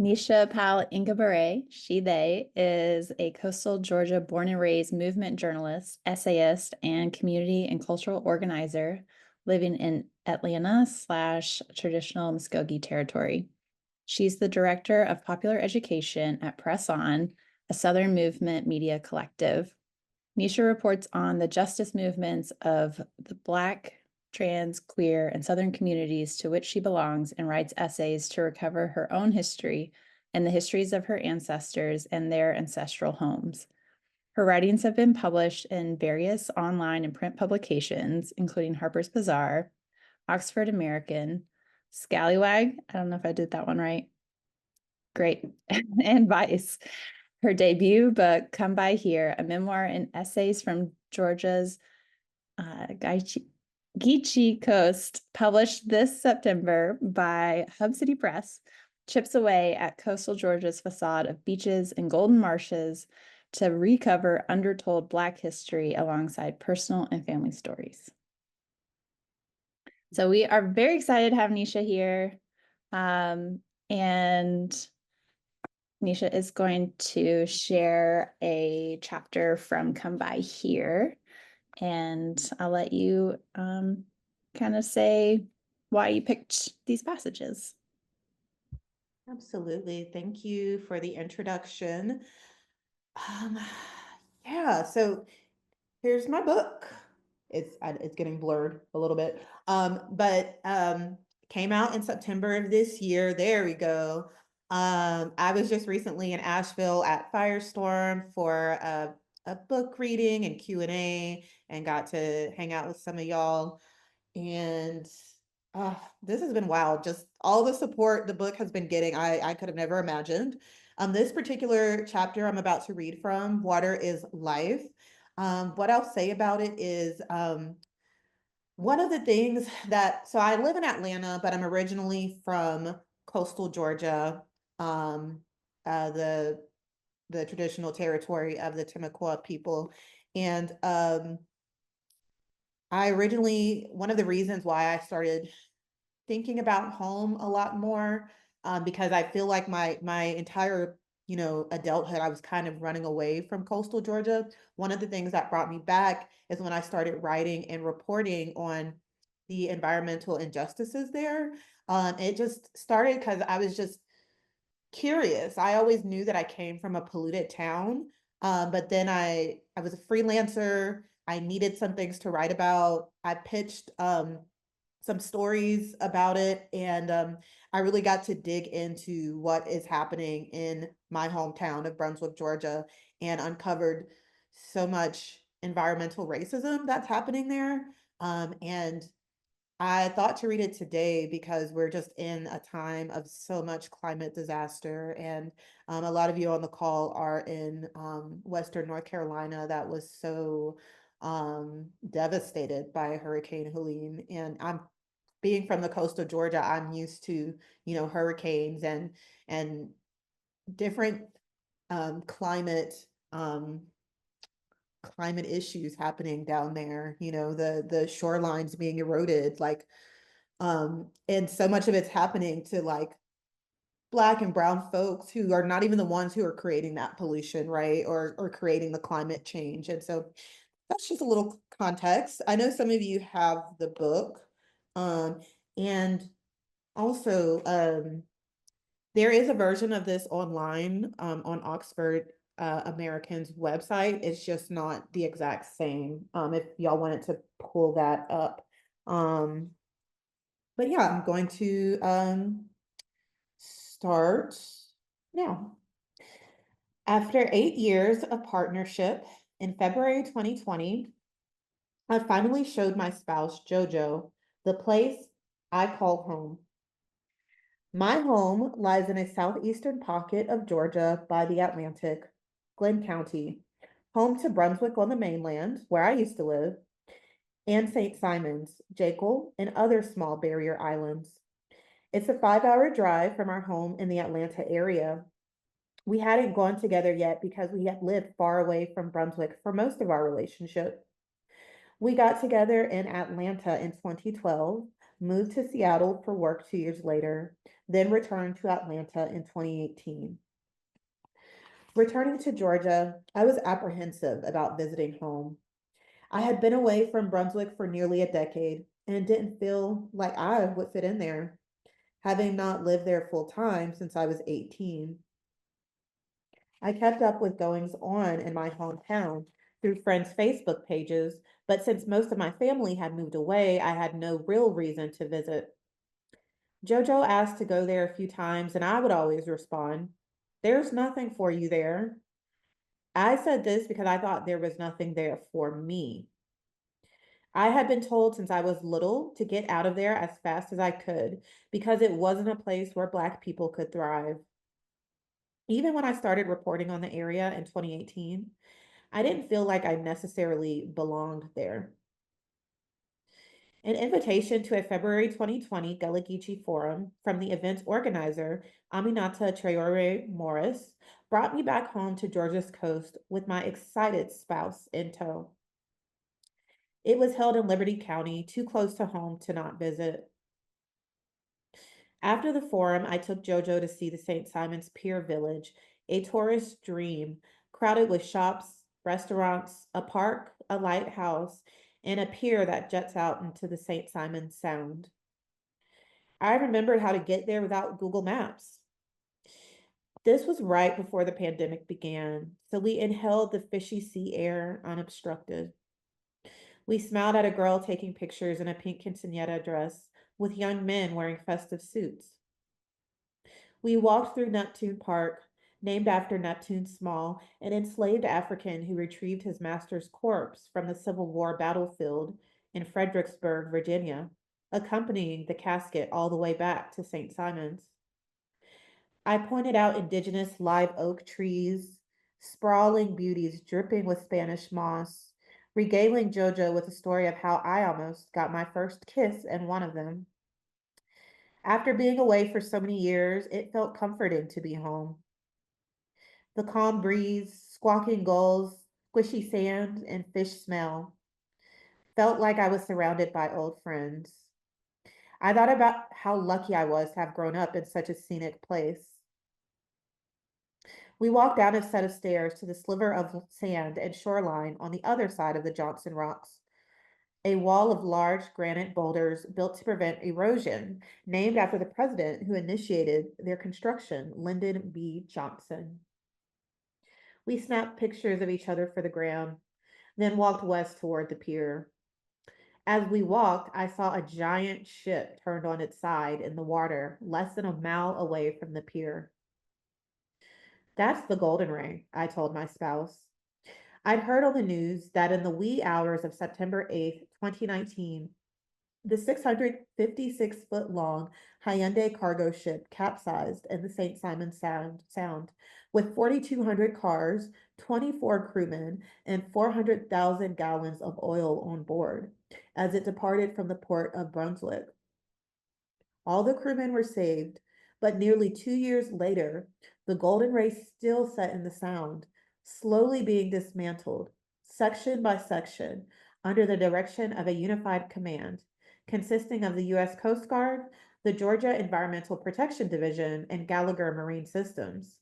Neesha Powell-Ingabire, she, they, is a coastal Georgia born and raised movement journalist, essayist, and community and cultural organizer living in Atlanta/traditional Muscogee territory. She's the director of popular education at Press On, a Southern movement media collective. Neesha reports on the justice movements of the Black, trans, queer, and Southern communities to which she belongs and writes essays to recover her own history and the histories of her ancestors and their ancestral homes. Her writings have been published in various online and print publications, including Harper's Bazaar, Oxford American, Scallywag, I don't know if I did that one right, great, and Vice. Her debut book, Come By Here, a memoir and essays from Georgia's Geechee Coast, published this September by Hub City Press, chips away at coastal Georgia's facade of beaches and golden marshes to recover undertold Black history alongside personal and family stories. So we are very excited to have Neesha here. And Neesha is going to share a chapter from Come By Here, and I'll let you kind of say why you picked these passages. Absolutely. Thank you for the introduction. Um, yeah, so here's my book. It's getting blurred a little bit. But came out in September of this year. There we go. I was just recently in Asheville at Firestorm for a book reading and Q&A and got to hang out with some of y'all. And this has been wild. Just all the support the book has been getting, I could have never imagined. This particular chapter I'm about to read from, Water is Life. What I'll say about it is one of the things so I live in Atlanta, but I'm originally from coastal Georgia, the traditional territory of the Timucua people. And one of the reasons why I started thinking about home a lot more, because I feel like my entire adulthood I was kind of running away from coastal Georgia. One of the things that brought me back is when I started writing and reporting on the environmental injustices there. It just started because I was just curious. I always knew that I came from a polluted town, but then I was a freelancer. I needed some things to write about. I pitched some stories about it, and I really got to dig into what is happening in my hometown of Brunswick, Georgia, and uncovered so much environmental racism that's happening there. And I thought to read it today because we're just in a time of so much climate disaster. And a lot of you on the call are in Western North Carolina that was so devastated by Hurricane Helene. And I'm being from the coast of Georgia, I'm used to, hurricanes and different climate climate issues happening down there, the shorelines being eroded, like and so much of it's happening to like Black and brown folks who are not even the ones who are creating that pollution, right? Or creating the climate change. And so that's just a little context. I know some of you have the book. And also there is a version of this online on Oxford American's website. It's just not the exact same. If y'all wanted to pull that up. But yeah, I'm going to start now. After 8 years of partnership, in February 2020, I finally showed my spouse, JoJo, the place I call home. My home lies in a southeastern pocket of Georgia by the Atlantic, Glenn County, home to Brunswick on the mainland, where I used to live, and St. Simons, Jekyll, and other small barrier islands. It's a 5-hour drive from our home in the Atlanta area. We hadn't gone together yet because we had lived far away from Brunswick for most of our relationship. We got together in Atlanta in 2012, moved to Seattle for work 2 years later, then returned to Atlanta in 2018. Returning to Georgia, I was apprehensive about visiting home. I had been away from Brunswick for nearly a decade and didn't feel like I would fit in there, having not lived there full time since I was 18. I kept up with goings on in my hometown through friends' Facebook pages, but since most of my family had moved away, I had no real reason to visit. Jojo asked to go there a few times, and I would always respond, "There's nothing for you there." I said this because I thought there was nothing there for me. I had been told since I was little to get out of there as fast as I could because it wasn't a place where Black people could thrive. Even when I started reporting on the area in 2018, I didn't feel like I necessarily belonged there. An invitation to a February 2020 Gullah Geechee forum from the event's organizer, Aminata Traore Morris, brought me back home to Georgia's coast with my excited spouse in tow. It was held in Liberty County, too close to home to not visit. After the forum, I took Jojo to see the St. Simon's Pier Village, a tourist dream, crowded with shops, restaurants, a park, a lighthouse, and a pier that jets out into the St. Simon's Sound. I remembered how to get there without Google Maps. This was right before the pandemic began, so we inhaled the fishy sea air unobstructed. We smiled at a girl taking pictures in a pink quinceañera dress with young men wearing festive suits. We walked through Neptune Park, named after Neptune Small, an enslaved African who retrieved his master's corpse from the Civil War battlefield in Fredericksburg, Virginia, accompanying the casket all the way back to St. Simon's. I pointed out indigenous live oak trees, sprawling beauties dripping with Spanish moss, regaling Jojo with a story of how I almost got my first kiss in one of them. After being away for so many years, it felt comforting to be home. The calm breeze, squawking gulls, squishy sand, and fish smell felt like I was surrounded by old friends. I thought about how lucky I was to have grown up in such a scenic place. We walked down a set of stairs to the sliver of sand and shoreline on the other side of the Johnson Rocks, a wall of large granite boulders built to prevent erosion, named after the president who initiated their construction, Lyndon B. Johnson. We snapped pictures of each other for the gram, then walked west toward the pier. As we walked, I saw a giant ship turned on its side in the water, less than a mile away from the pier. "That's the Golden Ray," I told my spouse. I'd heard on the news that in the wee hours of September 8th, 2019, the 656-foot long Hyundai cargo ship capsized in the St. Simon Sound with 4,200 cars, 24 crewmen, and 400,000 gallons of oil on board as it departed from the port of Brunswick. All the crewmen were saved, but nearly 2 years later, the Golden Ray still sat in the Sound, slowly being dismantled, section by section, under the direction of a unified command, consisting of the U.S. Coast Guard, the Georgia Environmental Protection Division, and Gallagher Marine Systems.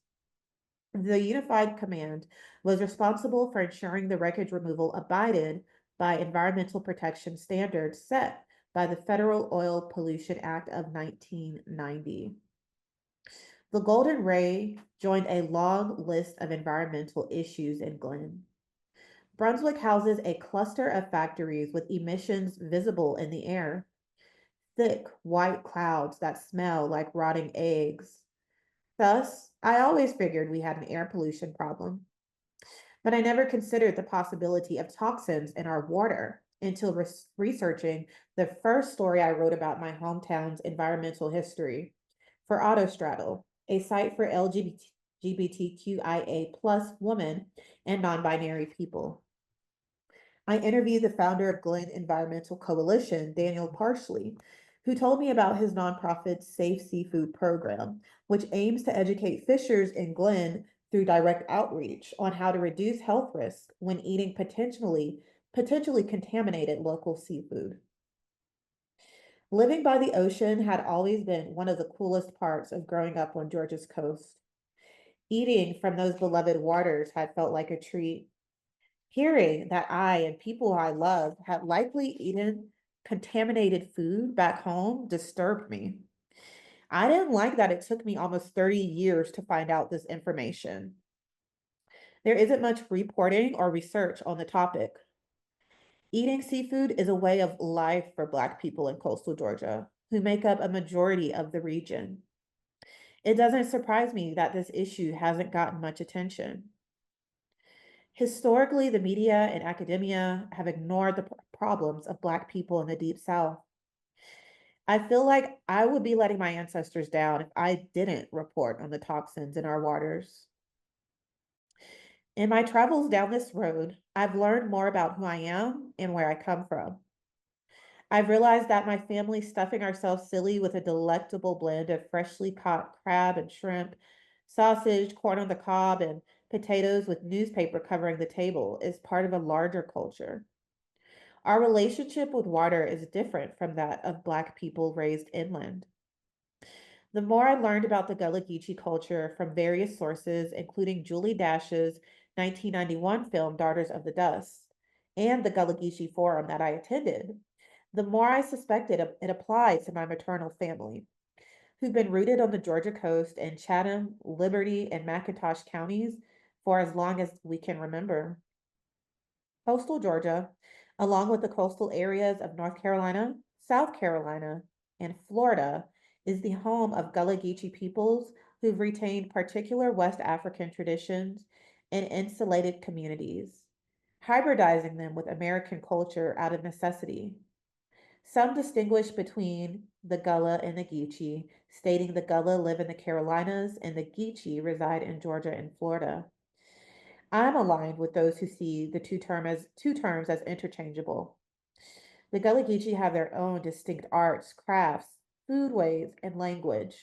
The unified command was responsible for ensuring the wreckage removal abided by environmental protection standards set by the Federal Oil Pollution Act of 1990. The Golden Ray joined a long list of environmental issues in Glenn. Brunswick houses a cluster of factories with emissions visible in the air, thick white clouds that smell like rotting eggs. Thus, I always figured we had an air pollution problem, but I never considered the possibility of toxins in our water until researching the first story I wrote about my hometown's environmental history for Autostraddle, a site for LGBTQIA plus women and non-binary people. I interviewed the founder of Glenn Environmental Coalition, Daniel Parsley, who told me about his nonprofit Safe Seafood program, which aims to educate fishers in Glenn through direct outreach on how to reduce health risks when eating potentially contaminated local seafood. Living by the ocean had always been one of the coolest parts of growing up on Georgia's coast. Eating from those beloved waters had felt like a treat. Hearing that I and people I loved had likely eaten contaminated food back home disturbed me. I didn't like that it took me almost 30 years to find out this information. There isn't much reporting or research on the topic. Eating seafood is a way of life for Black people in coastal Georgia, who make up a majority of the region. It doesn't surprise me that this issue hasn't gotten much attention. Historically, the media and academia have ignored the problems of Black people in the Deep South. I feel like I would be letting my ancestors down if I didn't report on the toxins in our waters. In my travels down this road, I've learned more about who I am and where I come from. I've realized that my family stuffing ourselves silly with a delectable blend of freshly caught crab and shrimp, sausage, corn on the cob, and potatoes with newspaper covering the table is part of a larger culture. Our relationship with water is different from that of Black people raised inland. The more I learned about the Gullah Geechee culture from various sources, including Julie Dash's 1991 film Daughters of the Dust and the Gullah Geechee Forum that I attended, the more I suspected it applied to my maternal family, who've been rooted on the Georgia coast in Chatham, Liberty, and McIntosh counties for as long as we can remember. Coastal Georgia, along with the coastal areas of North Carolina, South Carolina, and Florida, is the home of Gullah Geechee peoples who've retained particular West African traditions and insulated communities, hybridizing them with American culture out of necessity. Some distinguish between the Gullah and the Geechee, stating the Gullah live in the Carolinas and the Geechee reside in Georgia and Florida. I'm aligned with those who see the two terms as interchangeable. The Gullah Geechee have their own distinct arts, crafts, foodways, and language.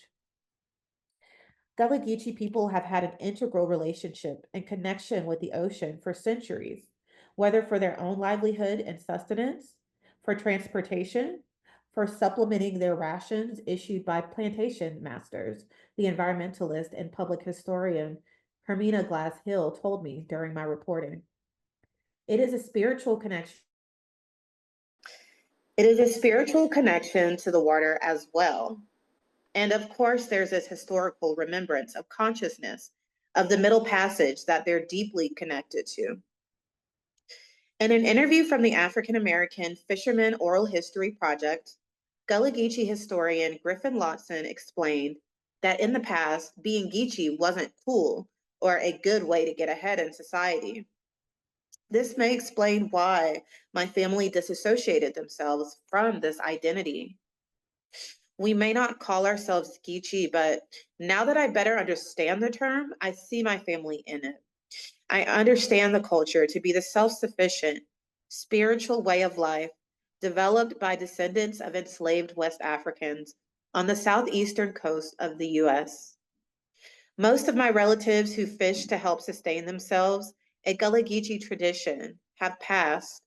Gullah Geechee people have had an integral relationship and connection with the ocean for centuries, whether for their own livelihood and sustenance, for transportation, for supplementing their rations issued by plantation masters, the environmentalist and public historian Hermina Glass Hill told me during my reporting. It is a spiritual connection. It is a spiritual connection to the water as well. And of course, there's this historical remembrance of consciousness of the Middle Passage that they're deeply connected to. In an interview from the African American Fisherman Oral History Project, Gullah Geechee historian Griffin Lawson explained that in the past, being Geechee wasn't cool or a good way to get ahead in society. This may explain why my family disassociated themselves from this identity. We may not call ourselves Geechee, but now that I better understand the term, I see my family in it. I understand the culture to be the self-sufficient, spiritual way of life developed by descendants of enslaved West Africans on the southeastern coast of the US. Most of my relatives who fish to help sustain themselves, a Gullah Geechee tradition, have passed.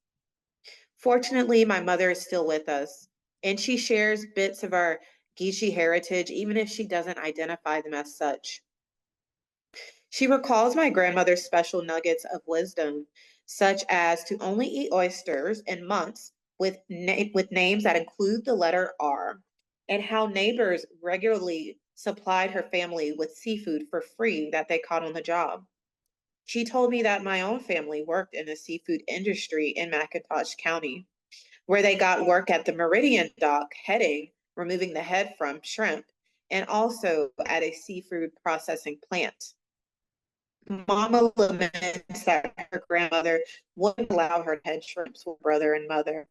Fortunately, my mother is still with us, and she shares bits of our Geechee heritage, even if she doesn't identify them as such. She recalls my grandmother's special nuggets of wisdom, such as to only eat oysters in months with names that include the letter R, and how neighbors regularly supplied her family with seafood for free that they caught on the job. She told me that my own family worked in the seafood industry in McIntosh County, where they got work at the Meridian dock heading, removing the head from shrimp, and also at a seafood processing plant. Mama laments that her grandmother wouldn't allow her to head shrimps with brother and mother.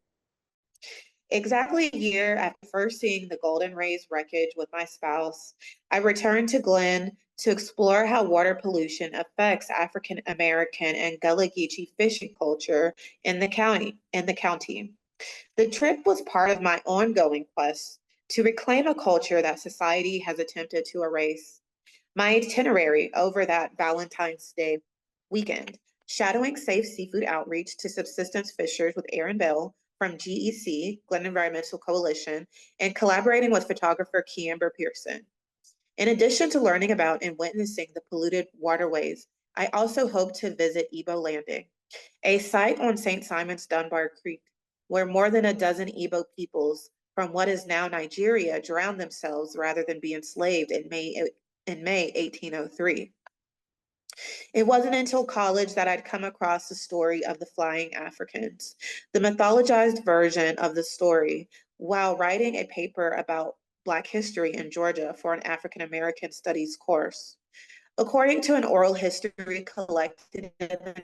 Exactly a year after first seeing the Golden Rays wreckage with my spouse, I returned to Glenn to explore how water pollution affects African American and Gullah Geechee fishing culture in the county. The trip was part of my ongoing quest to reclaim a culture that society has attempted to erase. My itinerary over that Valentine's Day weekend, shadowing safe seafood outreach to subsistence fishers with Aaron Bell, from GEC, Glen Environmental Coalition, and collaborating with photographer Kiamber Pearson. In addition to learning about and witnessing the polluted waterways, I also hope to visit Igbo Landing, a site on St. Simon's Dunbar Creek, where more than a dozen Igbo peoples from what is now Nigeria drowned themselves rather than be enslaved in May 1803. It wasn't until college that I'd come across the story of the Flying Africans, the mythologized version of the story, while writing a paper about Black history in Georgia for an African American Studies course. According to an oral history collected in the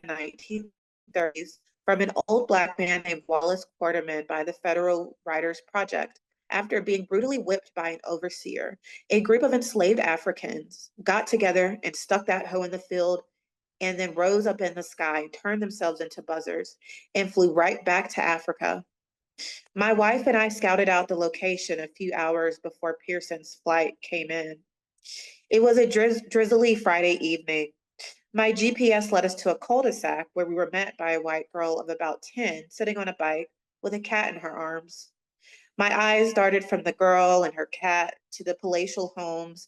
1930s from an old Black man named Wallace Quarterman by the Federal Writers Project, after being brutally whipped by an overseer, a group of enslaved Africans got together and stuck that hoe in the field and then rose up in the sky, turned themselves into buzzards, and flew right back to Africa. My wife and I scouted out the location a few hours before Pearson's flight came in. It was a drizzly Friday evening. My GPS led us to a cul-de-sac where we were met by a white girl of about 10 sitting on a bike with a cat in her arms. My eyes darted from the girl and her cat to the palatial homes,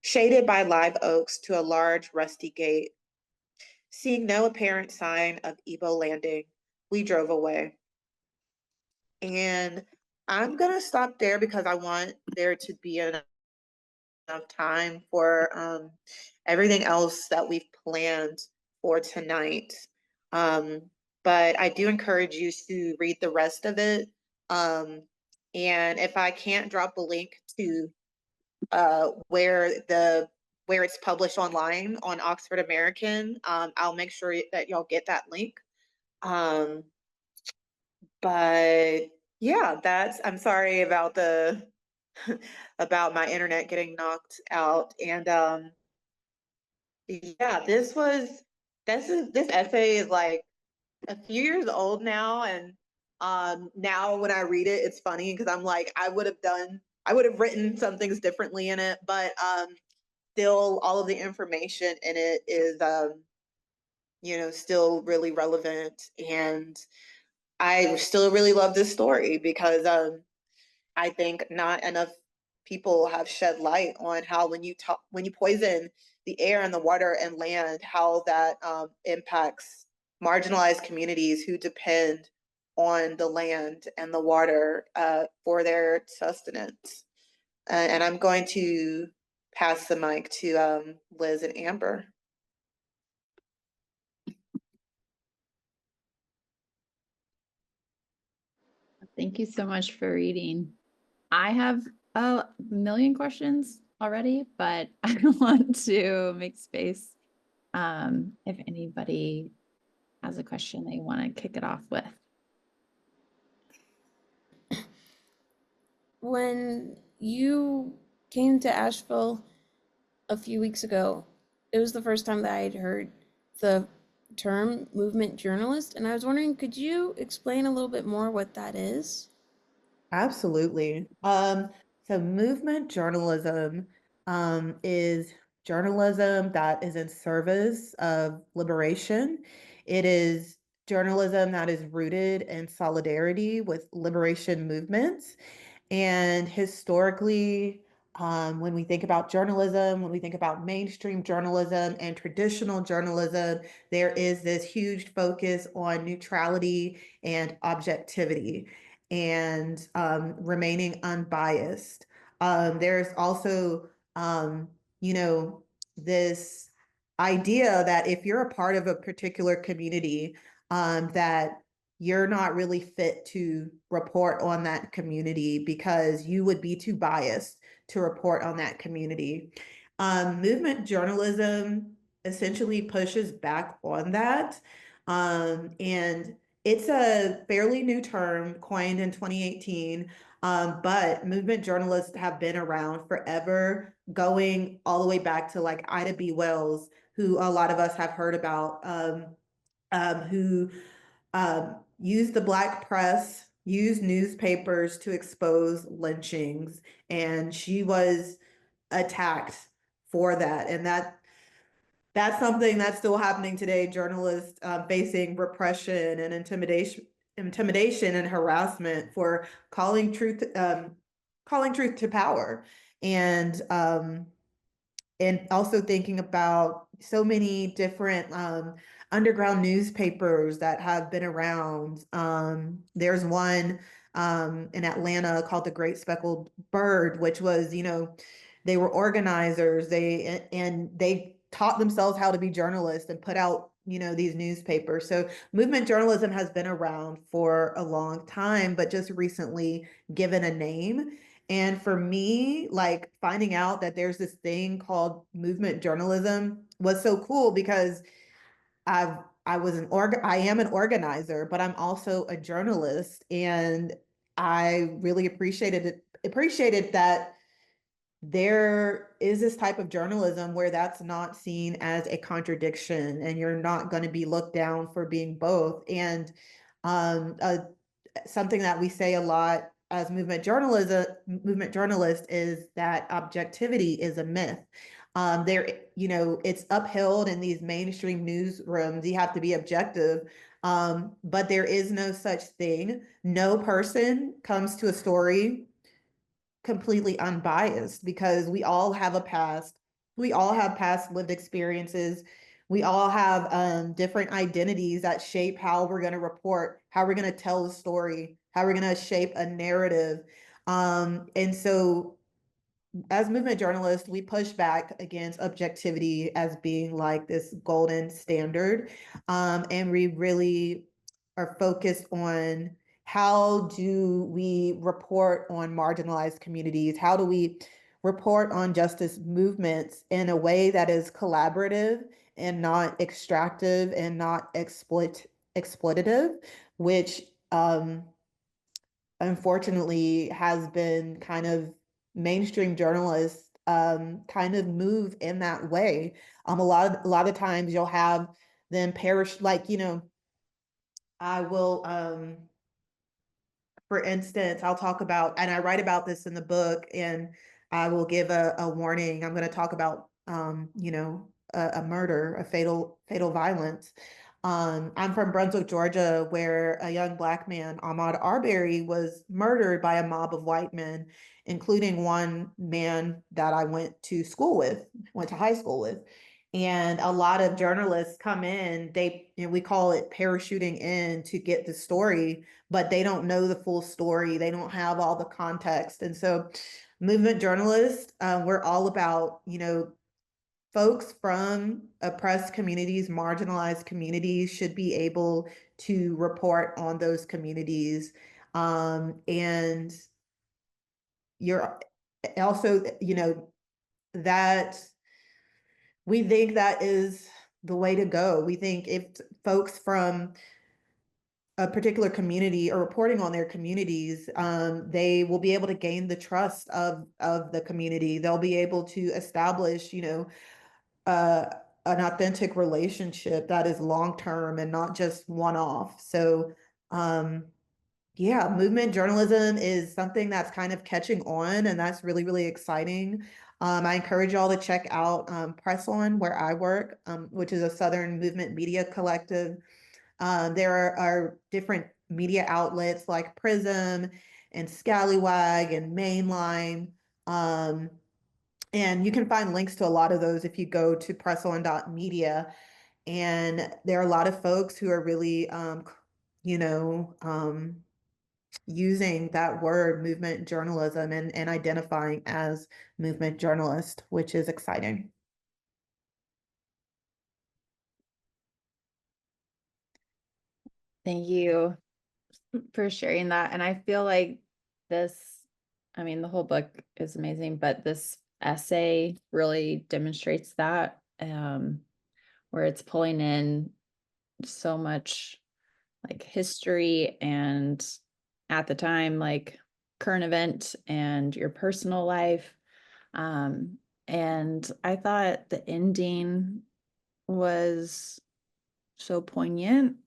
shaded by live oaks, to a large rusty gate. Seeing no apparent sign of Igbo Landing, we drove away. And I'm going to stop there because I want there to be enough time for everything else that we've planned for tonight. But I do encourage you to read the rest of it. And if I can't drop a link to where it's published online on Oxford American, I'll make sure that y'all get that link. But yeah, I'm sorry about about my internet getting knocked out. And yeah, this essay is like a few years old now, and now when I read it, it's funny because I'm like, I would have written some things differently in it, but still all of the information in it is still really relevant. And I still really love this story because I think not enough people have shed light on how when you poison the air and the water and land, how that impacts marginalized communities who depend on the land and the water for their sustenance. And I'm going to pass the mic to Liz and Amber. Thank you so much for reading. I have a million questions already, but I want to make space if anybody has a question they want to kick it off with. When you came to Asheville a few weeks ago, it was the first time that I had heard the term movement journalist, and I was wondering, could you explain a little bit more what that is? Absolutely. So movement journalism is journalism that is in service of liberation. It is journalism that is rooted in solidarity with liberation movements. And historically, when we think about journalism, when we think about mainstream journalism and traditional journalism, there is this huge focus on neutrality and objectivity and remaining unbiased. There's also, this idea that if you're a part of a particular community, that you're not really fit to report on that community because you would be too biased to report on that community. Movement journalism essentially pushes back on that. And it's a fairly new term coined in 2018, but movement journalists have been around forever, going all the way back to like Ida B. Wells, who a lot of us have heard about, who used the Black press, used newspapers to expose lynchings, and she was attacked for that. And that's something that's still happening today. Journalists facing repression and intimidation and harassment for calling truth to power. And also thinking about so many different underground newspapers that have been around. There's one in Atlanta called the Great Speckled Bird, which was, they were organizers. They taught themselves how to be journalists and put out, these newspapers. So movement journalism has been around for a long time, but just recently given a name. And for me, like finding out that there's this thing called movement journalism was so cool because I am an organizer, but I'm also a journalist, and I really appreciated that there is this type of journalism where that's not seen as a contradiction, and you're not going to be looked down for being both. And um, uh, something that we say a lot as movement journalists is that objectivity is a myth. It's upheld in these mainstream newsrooms. You have to be objective, but there is no such thing. No person comes to a story completely unbiased because we all have a past. We all have past lived experiences. We all have different identities that shape how we're going to report, how we're going to tell the story, how we're going to shape a narrative. And so as movement journalists, we push back against objectivity as being like this golden standard. And we really are focused on how do we report on marginalized communities? How do we report on justice movements in a way that is collaborative and not extractive and not exploitative, which unfortunately has been kind of mainstream journalists kind of move in that way. A lot of times you'll have them perish, like, I will for instance, I'll talk about, and I write about this in the book, and I will give a warning. I'm going to talk about, a murder, a fatal violence. I'm from Brunswick, Georgia, where a young Black man, Ahmaud Arbery, was murdered by a mob of white men, including one man that I went to high school with. And a lot of journalists come in, we call it parachuting in to get the story, but they don't know the full story. They don't have all the context. And so movement journalists, we're all about, folks from oppressed communities, marginalized communities should be able to report on those communities. And you're also, that we think that is the way to go. We think if folks from a particular community are reporting on their communities, they will be able to gain the trust of the community. They'll be able to establish, uh, an authentic relationship that is long-term and not just one-off. So, yeah, movement journalism is something that's kind of catching on, and that's really, really exciting. I encourage y'all to check out Press On, where I work, which is a Southern movement media collective. There are different media outlets like Prism and Scallywag and Mainline. And you can find links to a lot of those if you go to presson.media. And there are a lot of folks who are really, using that word movement journalism and identifying as movement journalist, which is exciting. Thank you for sharing that. And I feel like the whole book is amazing, but this essay really demonstrates that, where it's pulling in so much like history and at the time, like current event and your personal life. And I thought the ending was so poignant,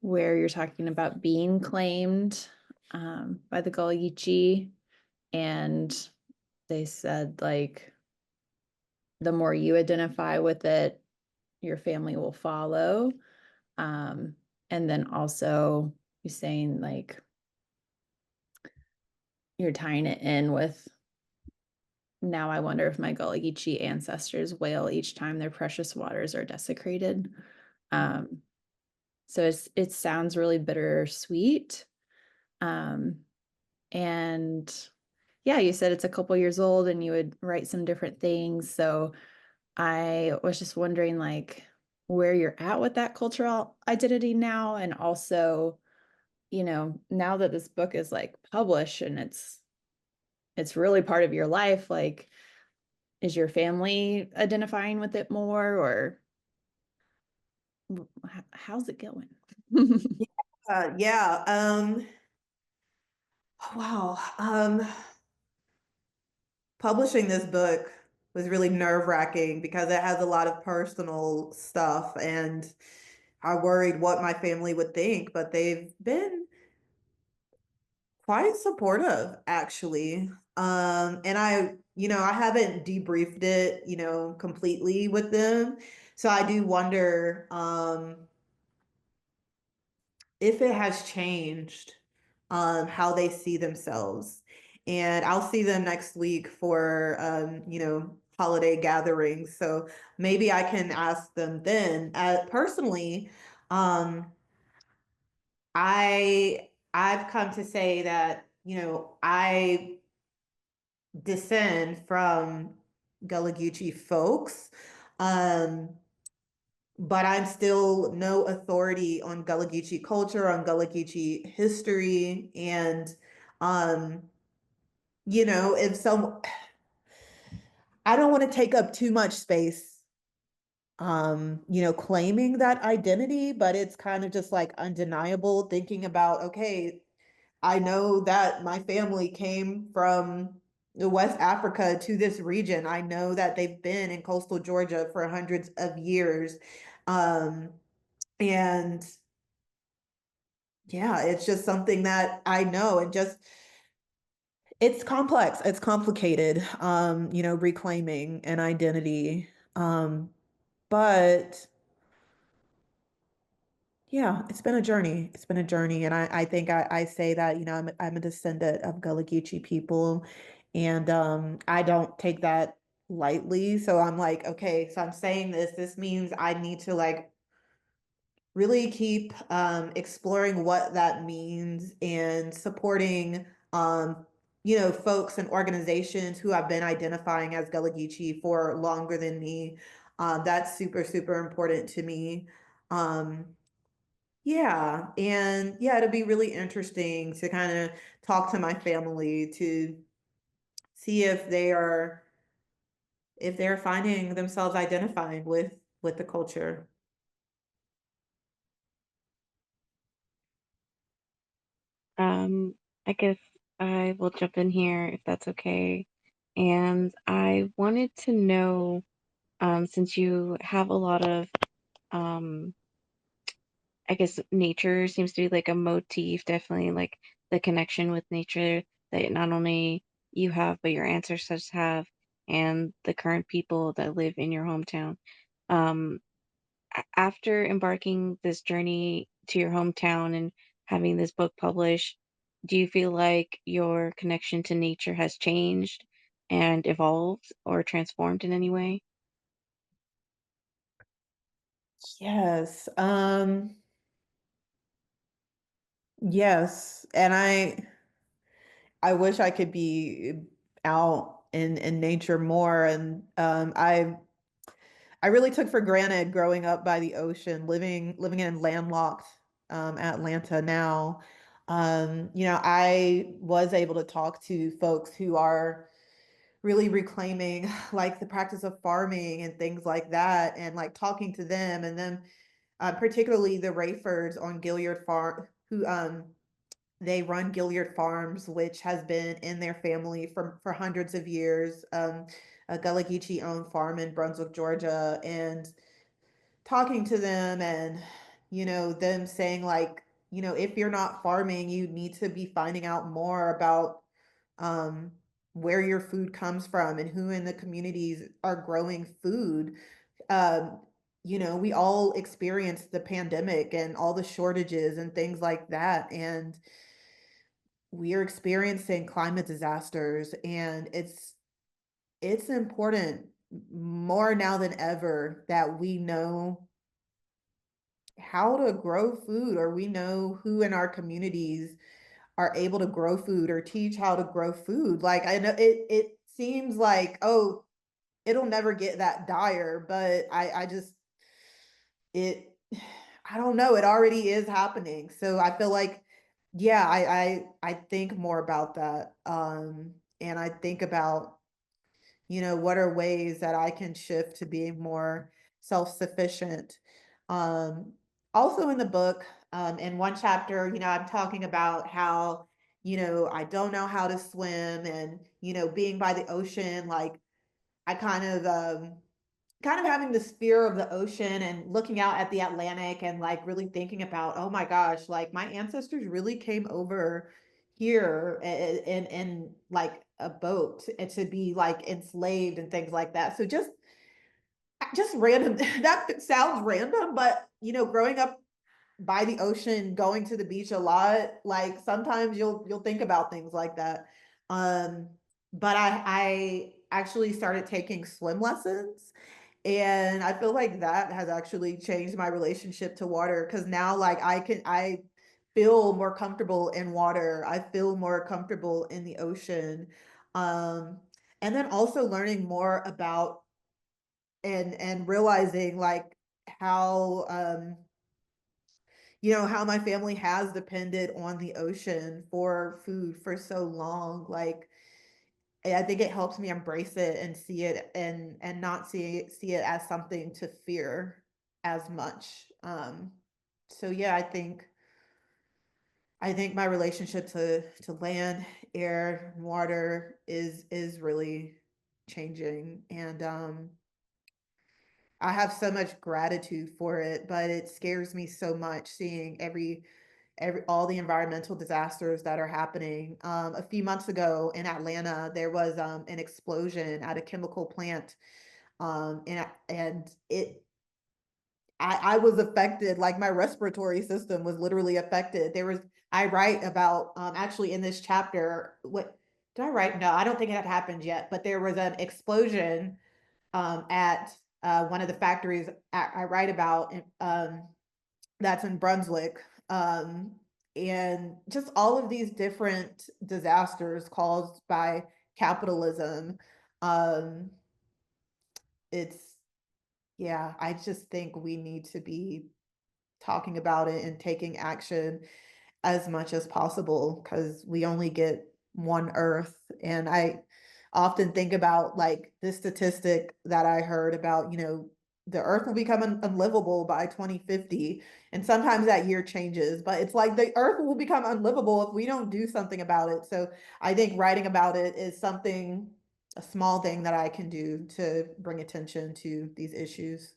where you're talking about being claimed by the Geechee, and they said like the more you identify with it, your family will follow. And then also you're saying like you're tying it in with now I wonder if my Gullah Geechee ancestors wail each time their precious waters are desecrated. Um, so it sounds really bittersweet. And yeah, you said it's a couple years old and you would write some different things. So I was just wondering like where you're at with that cultural identity now, and also, now that this book is like published and it's really part of your life, like is your family identifying with it more, or how's it going? Yeah. Wow. Publishing this book was really nerve-wracking because it has a lot of personal stuff, and I worried what my family would think, but they've been quite supportive, actually. And I haven't debriefed it, completely with them. So I do wonder, if it has changed, how they see themselves. And I'll see them next week for, holiday gatherings. So maybe I can ask them then. Personally, um, I've come to say that, I descend from Gullah Geechee folks. Um, but I'm still no authority on Gullah Geechee culture, on Gullah Geechee history. And, um, if I don't want to take up too much space, claiming that identity, but it's kind of just like undeniable thinking about, okay, I know that my family came from the West Africa to this region. I know that they've been in coastal Georgia for hundreds of years. Um, and yeah, it's just something that I know, and just it's complex, it's complicated, reclaiming an identity. But yeah, it's been a journey. It's been a journey. And I think I say that, I'm a descendant of Gullah Geechee people. And I don't take that lightly. So I'm like, okay, so I'm saying this means I need to like really keep exploring what that means and supporting folks and organizations who have been identifying as Gullah Geechee for longer than me. That's super, super important to me. Um, yeah, and yeah, it'll be really interesting to kind of talk to my family to see if they're finding themselves identifying with the culture. Um, I guess I will jump in here if that's okay. And I wanted to know, since you have a lot of, um, I guess nature seems to be like a motif, definitely like the connection with nature that not only you have, but your ancestors have, and the current people that live in your hometown. Um, After embarking this journey to your hometown and having this book published, do you feel like your connection to nature has changed and evolved or transformed in any way? Yes. Yes. And I wish I could be out in nature more. And I really took for granted growing up by the ocean, living in landlocked Atlanta now. I was able to talk to folks who are really reclaiming like the practice of farming and things like that, and like talking to them, and then particularly the Rayfords on Gilliard Farm, who they run Gilliard Farms, which has been in their family for hundreds of years. A Gullah Geechee owned farm in Brunswick, Georgia, and talking to them, and them saying like, if you're not farming, you need to be finding out more about um, where your food comes from and who in the communities are growing food. Um, we all experienced the pandemic and all the shortages and things like that. And we are experiencing climate disasters, and it's important more now than ever that we know how to grow food, or we know who in our communities are able to grow food or teach how to grow food. Like, I know it seems like, oh, it'll never get that dire, but I just it I don't know, it already is happening. So I feel like, yeah, I think more about that. And I think about, what are ways that I can shift to being more self-sufficient. Um, Also in the book, in one chapter, I'm talking about how, I don't know how to swim, and, being by the ocean, like I kind of having this fear of the ocean and looking out at the Atlantic and like really thinking about, oh my gosh, like my ancestors really came over here in like a boat and to be like enslaved and things like that. So just random, that sounds random, but growing up by the ocean, going to the beach a lot, like sometimes you'll think about things like that. Um, but I actually started taking swim lessons, and I feel like that has actually changed my relationship to water, because now like I feel more comfortable in water. I feel more comfortable in the ocean. Um, and then also learning more about and realizing like how how my family has depended on the ocean for food for so long. Like, I think it helps me embrace it and see it, and not see it as something to fear as much. So yeah, I think my relationship to land, air, and water is really changing. And I have so much gratitude for it, but it scares me so much seeing every all the environmental disasters that are happening. A few months ago in Atlanta, there was an explosion at a chemical plant, and I was affected. Like my respiratory system was literally affected. I write about, actually in this chapter. What did I write? No, I don't think it had happened yet. But there was an explosion at one of the factories I write about. That's in Brunswick. And just all of these different disasters caused by capitalism. Um, it's, yeah, I just think we need to be talking about it and taking action as much as possible, because we only get one Earth. And I often think about like this statistic that I heard about, the Earth will become unlivable by 2050. And sometimes that year changes, but it's like the Earth will become unlivable if we don't do something about it. So I think writing about it is a small thing that I can do to bring attention to these issues.